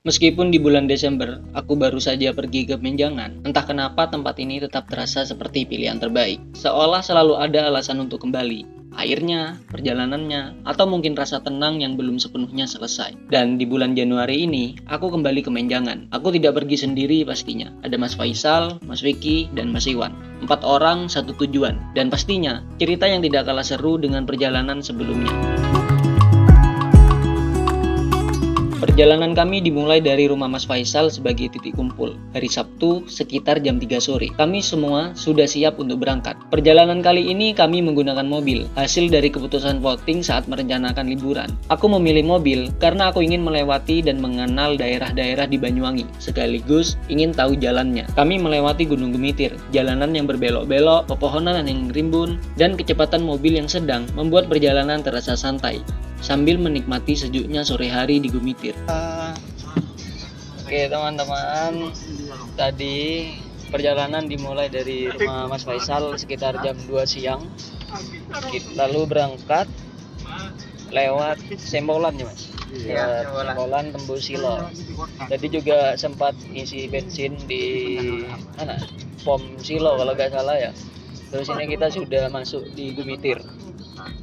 Meskipun di bulan Desember, aku baru saja pergi ke Menjangan, entah kenapa tempat ini tetap terasa seperti pilihan terbaik. Seolah selalu ada alasan untuk kembali. Airnya, perjalanannya, atau mungkin rasa tenang yang belum sepenuhnya selesai. Dan di bulan Januari ini, aku kembali ke Menjangan. Aku tidak pergi sendiri pastinya. Ada Mas Faisal, Mas Vicky, dan Mas Iwan. 4 orang, satu tujuan. Dan pastinya, cerita yang tidak kalah seru dengan perjalanan sebelumnya. Perjalanan kami dimulai dari rumah Mas Faisal sebagai titik kumpul. Hari Sabtu sekitar jam 3 sore. Kami semua sudah siap untuk berangkat. Perjalanan kali ini kami menggunakan mobil, hasil dari keputusan voting saat merencanakan liburan. Aku memilih mobil karena aku ingin melewati dan mengenal daerah-daerah di Banyuwangi, sekaligus ingin tahu jalannya. Kami melewati Gunung Gemitir, jalanan yang berbelok-belok, pepohonan yang rimbun, dan kecepatan mobil yang sedang membuat perjalanan terasa santai sambil menikmati sejuknya sore hari di Gemitir. Oke teman-teman, tadi perjalanan dimulai dari rumah Mas Faisal sekitar jam 2 siang. Lalu berangkat lewat Sembolan ya Mas? Iya, Sembolan tembus Silo. Tadi juga sempat isi bensin di mana? Pom Silo kalau nggak salah ya. Terus ini kita sudah masuk di Gemitir.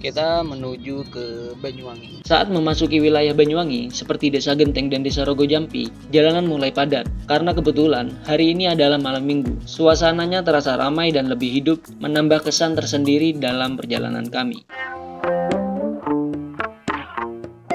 Kita menuju ke Banyuwangi. Saat memasuki wilayah Banyuwangi, seperti Desa Genteng dan Desa Rogojampi, jalanan mulai padat. Karena kebetulan, hari ini adalah malam minggu. Suasananya terasa ramai dan lebih hidup, menambah kesan tersendiri dalam perjalanan kami.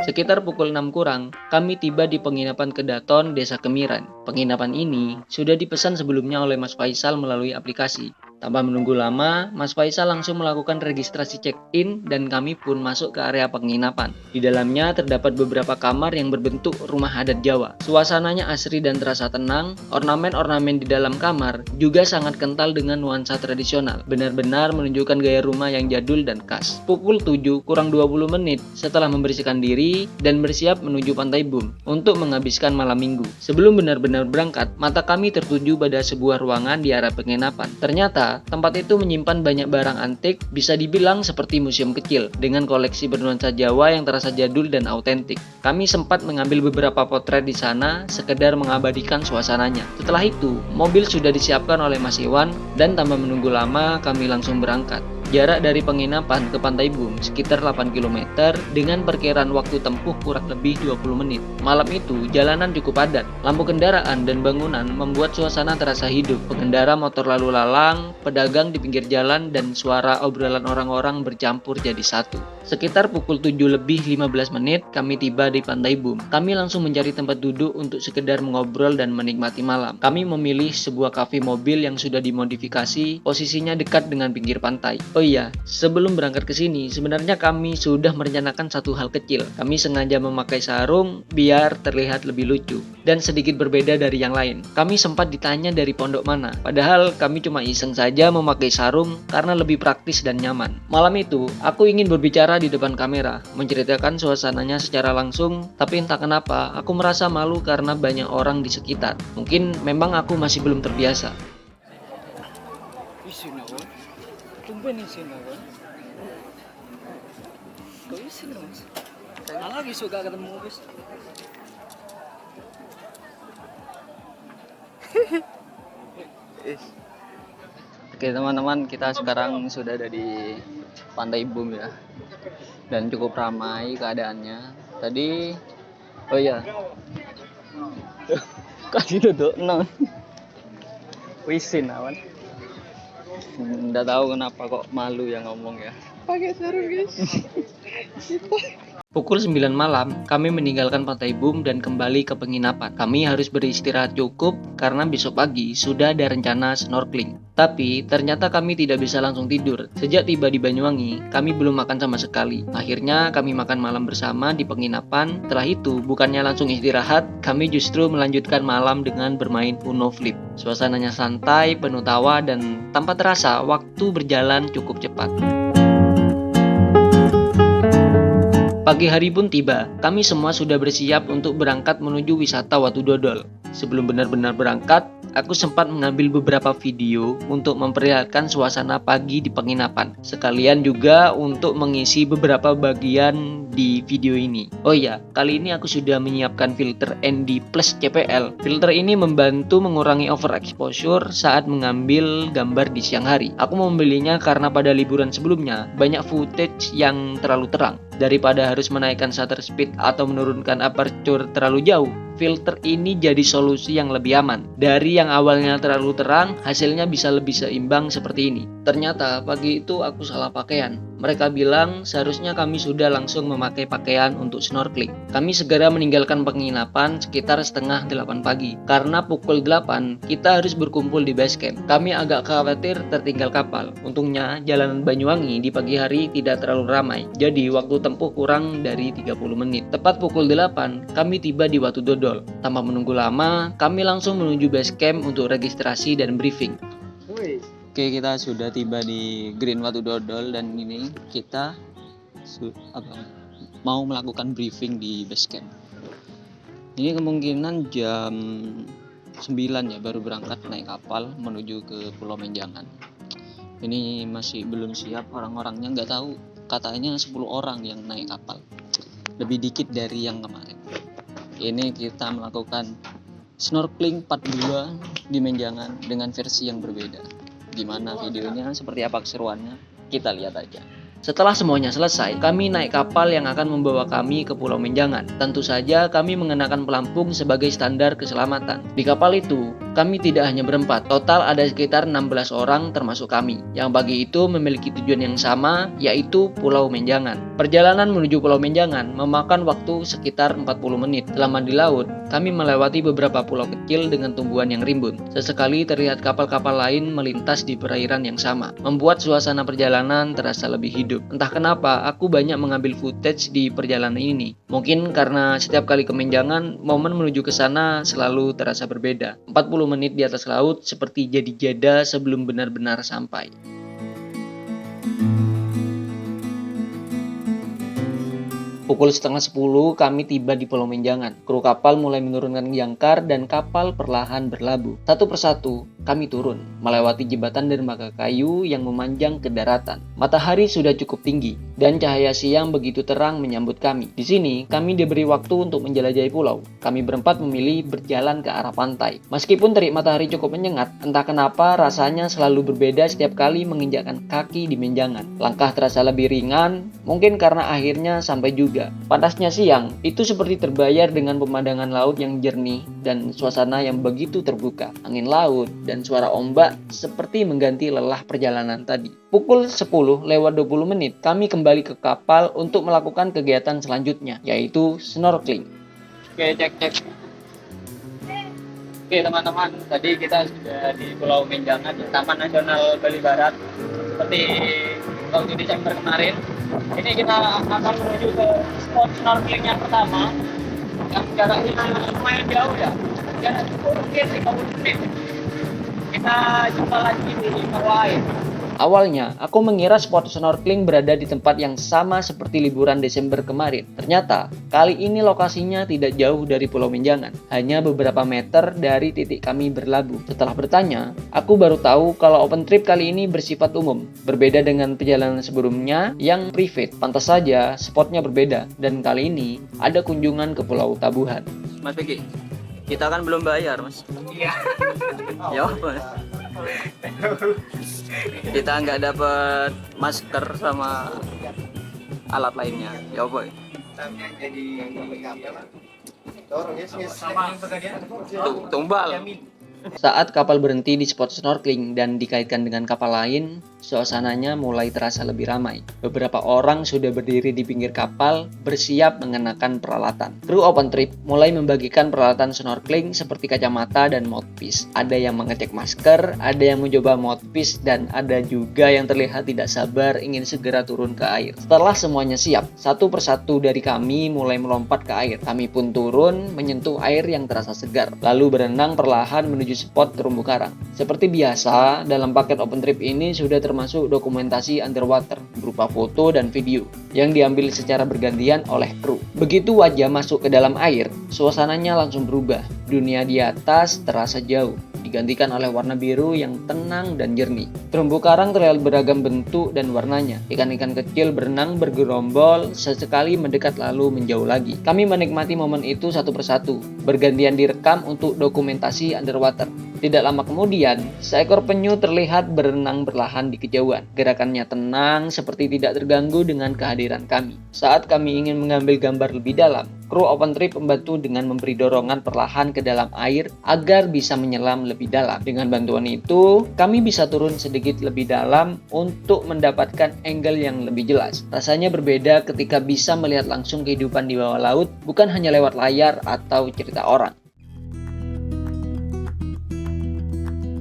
Sekitar pukul 6 kurang, kami tiba di penginapan Kedaton, Desa Kemiran. Penginapan ini sudah dipesan sebelumnya oleh Mas Faisal melalui aplikasi. Tanpa menunggu lama, Mas Faisal langsung melakukan registrasi check-in dan kami pun masuk ke area penginapan. Di dalamnya terdapat beberapa kamar yang berbentuk rumah adat Jawa. Suasananya asri dan terasa tenang, ornamen-ornamen di dalam kamar juga sangat kental dengan nuansa tradisional. Benar-benar menunjukkan gaya rumah yang jadul dan khas. Pukul 7 kurang 20 menit setelah membersihkan diri dan bersiap menuju Pantai Bum untuk menghabiskan malam minggu. Sebelum benar-benar berangkat, mata kami tertuju pada sebuah ruangan di area penginapan. Ternyata tempat itu menyimpan banyak barang antik, bisa dibilang seperti museum kecil, dengan koleksi bernuansa Jawa yang terasa jadul dan autentik. Kami sempat mengambil beberapa potret di sana, sekedar mengabadikan suasananya. Setelah itu, mobil sudah disiapkan oleh Mas Iwan, dan tanpa menunggu lama, kami langsung berangkat. Jarak dari penginapan ke Pantai Bum sekitar 8 km dengan perkiraan waktu tempuh kurang lebih 20 menit. Malam itu jalanan cukup padat. Lampu kendaraan dan bangunan membuat suasana terasa hidup. Pengendara motor lalu lalang, pedagang di pinggir jalan, dan suara obrolan orang-orang bercampur jadi satu. Sekitar pukul 7 lebih 15 menit kami tiba di Pantai Bum. Kami langsung mencari tempat duduk untuk sekedar mengobrol dan menikmati malam. Kami memilih sebuah kafe mobil yang sudah dimodifikasi, posisinya dekat dengan pinggir pantai. Oh iya, sebelum berangkat ke sini, sebenarnya kami sudah merencanakan satu hal kecil. Kami sengaja memakai sarung biar terlihat lebih lucu dan sedikit berbeda dari yang lain. Kami sempat ditanya dari pondok mana, padahal kami cuma iseng saja memakai sarung karena lebih praktis dan nyaman. Malam itu, aku ingin berbicara di depan kamera, menceritakan suasananya secara langsung, tapi entah kenapa, aku merasa malu karena banyak orang di sekitar. Mungkin memang aku masih belum terbiasa. Tumben isin ako. Kau isin mas. Lagi suka ketemu guys. Oke teman-teman, kita sekarang sudah ada di Pantai Bum ya. Dan cukup ramai keadaannya. Tadi, oh iya. Kasih duduk, no. Wisin awan. Nggak tahu kenapa kok malu yang ngomong ya. Pakai sarung guys. Pukul 9 malam, kami meninggalkan Pantai Bum dan kembali ke penginapan. Kami harus beristirahat cukup karena besok pagi sudah ada rencana snorkeling. Tapi ternyata kami tidak bisa langsung tidur. Sejak tiba di Banyuwangi, kami belum makan sama sekali. Akhirnya kami makan malam bersama di penginapan. Setelah itu, bukannya langsung istirahat, kami justru melanjutkan malam dengan bermain Uno Flip. Suasananya santai, penuh tawa, dan tanpa terasa waktu berjalan cukup cepat. Pagi hari pun tiba, kami semua sudah bersiap untuk berangkat menuju wisata Watu Dodol. Sebelum benar-benar berangkat, aku sempat mengambil beberapa video untuk memperlihatkan suasana pagi di penginapan. Sekalian juga untuk mengisi beberapa bagian di video ini. Oh iya, kali ini aku sudah menyiapkan filter ND Plus CPL. Filter ini membantu mengurangi overexposure saat mengambil gambar di siang hari. Aku membelinya karena pada liburan sebelumnya banyak footage yang terlalu terang. Daripada harus menaikkan shutter speed atau menurunkan aperture terlalu jauh, filter ini jadi solusi yang lebih aman. Dari yang awalnya terlalu terang, hasilnya bisa lebih seimbang seperti ini. Ternyata pagi itu aku salah pakaian. Mereka bilang seharusnya kami sudah langsung memakai pakaian untuk snorkeling. Kami segera meninggalkan penginapan sekitar setengah 8 pagi. Karena pukul 8 kita harus berkumpul di base camp. Kami agak khawatir tertinggal kapal. Untungnya jalanan Banyuwangi di pagi hari tidak terlalu ramai. Jadi waktu tempuh kurang dari 30 menit. Tepat pukul 8 kami tiba di Watu Dodol. Tanpa menunggu lama, kami langsung menuju base camp untuk registrasi dan briefing. Oke, kita sudah tiba di Green Watu Dodol dan ini kita mau melakukan briefing di base camp. Ini kemungkinan jam 9 ya baru berangkat naik kapal menuju ke Pulau Menjangan. Ini masih belum siap, orang-orangnya nggak tahu, katanya 10 orang yang naik kapal, lebih dikit dari yang kemarin. Ini kita melakukan snorkeling part 2 di Menjangan dengan versi yang berbeda. Gimana videonya, seperti apa keseruannya, kita lihat aja. Setelah semuanya selesai, kami naik kapal yang akan membawa kami ke Pulau Menjangan. Tentu saja kami mengenakan pelampung sebagai standar keselamatan. Di kapal itu, kami tidak hanya berempat, total ada sekitar 16 orang termasuk kami, yang pagi itu memiliki tujuan yang sama, yaitu Pulau Menjangan. Perjalanan menuju Pulau Menjangan memakan waktu sekitar 40 menit. Selama di laut, kami melewati beberapa pulau kecil dengan tumbuhan yang rimbun. Sesekali terlihat kapal-kapal lain melintas di perairan yang sama, membuat suasana perjalanan terasa lebih hidup. Entah kenapa, aku banyak mengambil footage di perjalanan ini. Mungkin karena setiap kali ke Menjangan, momen menuju ke sana selalu terasa berbeda. 40 menit di atas laut seperti jadi jeda sebelum benar-benar sampai. Pukul setengah 10 kami tiba di Pulau Menjangan. Kru kapal mulai menurunkan jangkar dan kapal perlahan berlabuh. Satu persatu kami turun, melewati jembatan dermaga kayu yang memanjang ke daratan. Matahari sudah cukup tinggi dan cahaya siang begitu terang menyambut kami. Di sini kami diberi waktu untuk menjelajahi pulau. Kami berempat memilih berjalan ke arah pantai. Meskipun terik matahari cukup menyengat, entah kenapa rasanya selalu berbeda setiap kali menginjakkan kaki di Menjangan. Langkah terasa lebih ringan, mungkin karena akhirnya sampai juga. Panasnya siang itu seperti terbayar dengan pemandangan laut yang jernih dan suasana yang begitu terbuka. Angin laut dan suara ombak seperti mengganti lelah perjalanan tadi. Pukul 10 lewat 20 menit kami kembali ke kapal untuk melakukan kegiatan selanjutnya, yaitu snorkeling. Oke, cek. Oke teman-teman, tadi kita sudah di Pulau Menjangan, Taman Nasional Bali Barat. Seperti waktu Desember kemarin, ini kita akan menuju ke spot snorkeling yang pertama, yang jaraknya lumayan jauh ya, jarak cukup mungkin 30 menit. Kita jumpa lagi di bawah air. Awalnya, aku mengira spot snorkeling berada di tempat yang sama seperti liburan Desember kemarin. Ternyata, kali ini lokasinya tidak jauh dari Pulau Menjangan, hanya beberapa meter dari titik kami berlabuh. Setelah bertanya, aku baru tahu kalau open trip kali ini bersifat umum, berbeda dengan perjalanan sebelumnya yang private. Pantas saja, spotnya berbeda, dan kali ini ada kunjungan ke Pulau Tabuhan. Mas Vicky, kita kan belum bayar, Mas. Iya. Ya, Mas. Kita nggak dapat masker sama alat lainnya, ya boy. Tumbal. Saat kapal berhenti di spot snorkeling dan dikaitkan dengan kapal lain, suasananya mulai terasa lebih ramai. Beberapa orang sudah berdiri di pinggir kapal, bersiap mengenakan peralatan. Kru open trip mulai membagikan peralatan snorkeling seperti kacamata dan mouthpiece. Ada yang mengecek masker, ada yang mencoba mouthpiece, dan ada juga yang terlihat tidak sabar ingin segera turun ke air. Setelah semuanya siap, satu persatu dari kami mulai melompat ke air. Kami pun turun, menyentuh air yang terasa segar, lalu berenang perlahan menuju spot terumbu karang. Seperti biasa, dalam paket open trip ini sudah termasuk dokumentasi underwater berupa foto dan video yang diambil secara bergantian oleh kru. Begitu wajah masuk ke dalam air, suasananya langsung berubah. Dunia di atas terasa jauh. Di digantikan oleh warna biru yang tenang dan jernih. Terumbu karang terlihat beragam bentuk dan warnanya. Ikan-ikan kecil berenang bergerombol, sesekali mendekat lalu menjauh lagi. Kami menikmati momen itu satu persatu, bergantian direkam untuk dokumentasi underwater. Tidak lama kemudian, seekor penyu terlihat berenang perlahan di kejauhan. Gerakannya tenang, seperti tidak terganggu dengan kehadiran kami. Saat kami ingin mengambil gambar lebih dalam, kru Open Trip membantu dengan memberi dorongan perlahan ke dalam air agar bisa menyelam lebih dalam. Dengan bantuan itu, kami bisa turun sedikit lebih dalam untuk mendapatkan angle yang lebih jelas. Rasanya berbeda ketika bisa melihat langsung kehidupan di bawah laut, bukan hanya lewat layar atau cerita orang.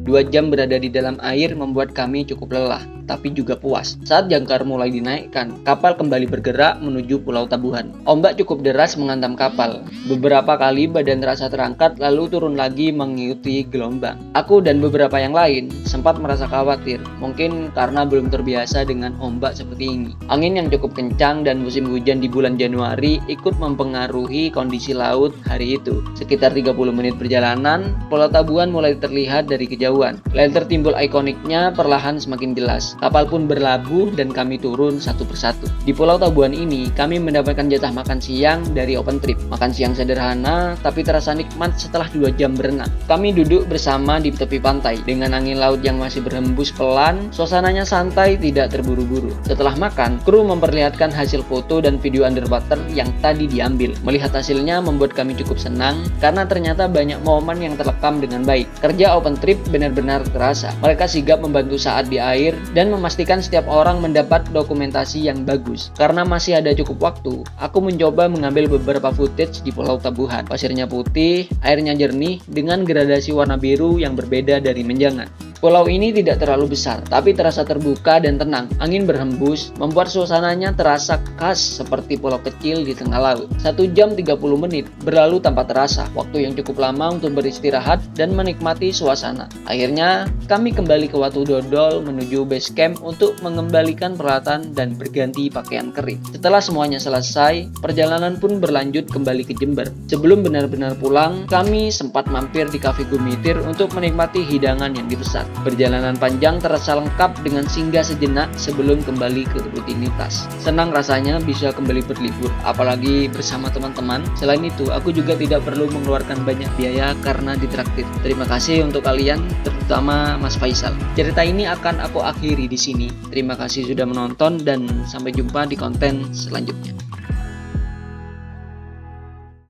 2 jam berada di dalam air membuat kami cukup lelah, tapi juga puas. Saat jangkar mulai dinaikkan, kapal kembali bergerak menuju Pulau Tabuhan. Ombak cukup deras menghantam kapal. Beberapa kali badan terasa terangkat lalu turun lagi mengikuti gelombang. Aku dan beberapa yang lain sempat merasa khawatir, mungkin karena belum terbiasa dengan ombak seperti ini. Angin yang cukup kencang dan musim hujan di bulan Januari ikut mempengaruhi kondisi laut hari itu. Sekitar 30 menit perjalanan, Pulau Tabuhan mulai terlihat dari kejauhan. Lenter timbul ikoniknya perlahan semakin jelas. Kapal pun berlabuh dan kami turun satu persatu. Di Pulau Tabuhan ini, kami mendapatkan jatah makan siang dari Open Trip. Makan siang sederhana, tapi terasa nikmat setelah 2 jam berenang. Kami duduk bersama di tepi pantai. Dengan angin laut yang masih berhembus pelan, suasananya santai, tidak terburu-buru. Setelah makan, kru memperlihatkan hasil foto dan video underwater yang tadi diambil. Melihat hasilnya membuat kami cukup senang, karena ternyata banyak momen yang terekam dengan baik. Kerja Open Trip benar-benar terasa. Mereka sigap membantu saat di air dan memastikan setiap orang mendapat dokumentasi yang bagus. Karena masih ada cukup waktu, aku mencoba mengambil beberapa footage di Pulau Tabuhan. Pasirnya putih, airnya jernih dengan gradasi warna biru yang berbeda dari menjangan. Pulau ini tidak terlalu besar, tapi terasa terbuka dan tenang. Angin berhembus, membuat suasananya terasa khas seperti pulau kecil di tengah laut. 1 jam 30 menit berlalu tanpa terasa, waktu yang cukup lama untuk beristirahat dan menikmati suasana. Akhirnya, kami kembali ke Watu Dodol menuju base camp untuk mengembalikan peralatan dan berganti pakaian kering. Setelah semuanya selesai, perjalanan pun berlanjut kembali ke Jember. Sebelum benar-benar pulang, kami sempat mampir di Cafe Gumitir untuk menikmati hidangan yang dipesan. Perjalanan panjang terasa lengkap dengan singgah sejenak sebelum kembali ke rutinitas. Senang rasanya bisa kembali berlibur, apalagi bersama teman-teman. Selain itu, aku juga tidak perlu mengeluarkan banyak biaya karena ditraktir. Terima kasih untuk kalian, terutama Mas Faisal. Cerita ini akan aku akhiri di sini. Terima kasih sudah menonton dan sampai jumpa di konten selanjutnya.